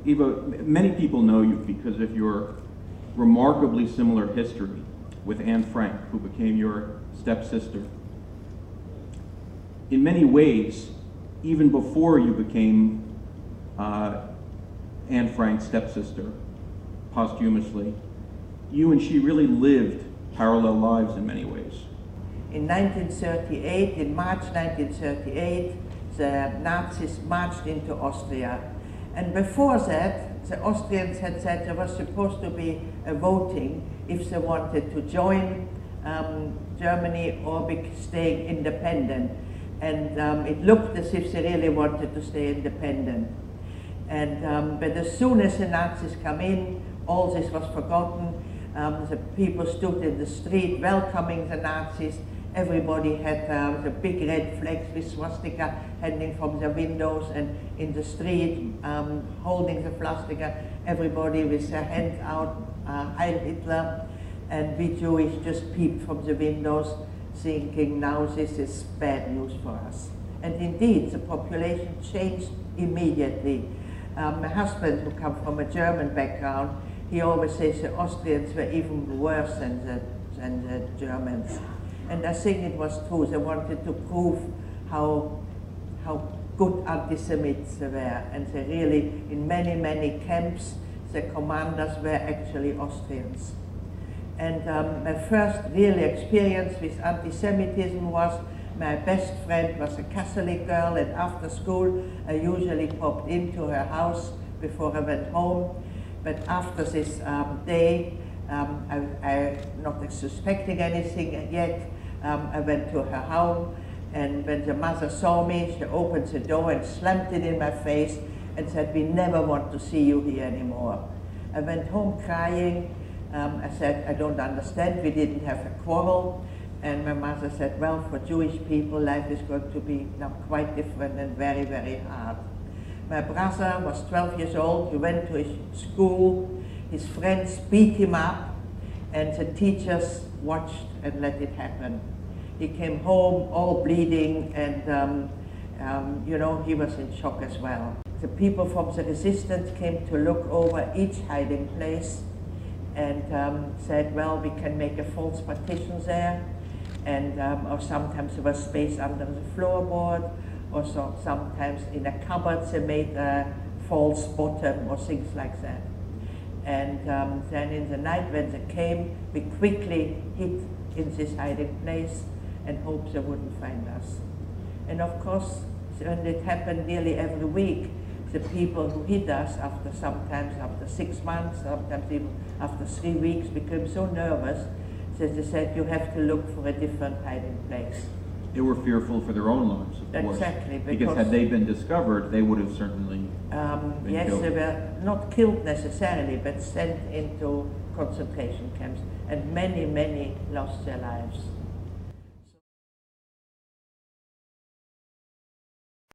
Eva, many people know you because of your remarkably similar history with Anne Frank, who became your stepsister. In many ways, even before you became Anne Frank's stepsister, posthumously, you and she really lived parallel lives in many ways. In 1938, in March 1938, the Nazis marched into Austria. And before that, the Austrians had said there was supposed to be a voting if they wanted to join Germany or be staying independent. And it looked as if they really wanted to stay independent. And but as soon as the Nazis come in, all this was forgotten. The people stood in the street welcoming the Nazis. Everybody had the big red flags with swastika hanging from the windows, and in the street holding the swastika, everybody with their hands out, Heil Hitler, and we Jewish just peeped from the windows thinking, now this is bad news for us. And indeed, the population changed immediately. My husband, who comes from a German background, he always says the Austrians were even worse than the Germans. And I think it was true. They wanted to prove how good anti-Semites they were. And they really, in many, many camps, the commanders were actually Austrians. And my first real experience with anti-Semitism was my best friend was a Catholic girl, and after school I usually popped into her house before I went home. But after this day, I not suspecting anything yet, I went to her home, and when the mother saw me, she opened the door and slammed it in my face and said, "We never want to see you here anymore." I went home crying. I said, "I don't understand, we didn't have a quarrel." And my mother said, "Well, for Jewish people, life is going to be now quite different and very, very hard." My brother was 12 years old. He went to his school. His friends beat him up, and the teachers watched and let it happen. He came home all bleeding, and you know, he was in shock as well. The people from the resistance came to look over each hiding place and said, well, we can make a false partition there, and or sometimes there was space under the floorboard, or so sometimes in a cupboard they made a false bottom or things like that. And then in the night when they came, we quickly hid in this hiding place and hoped they wouldn't find us. And of course, when it happened nearly every week, the people who hid us sometimes after 6 months, sometimes even after 3 weeks, became so nervous that they said, you have to look for a different hiding place. They were fearful for their own lives, of course. Exactly. Because had they been discovered, they would have certainly been yes, killed. they were not killed necessarily, but sent into concentration camps, and many, many lost their lives.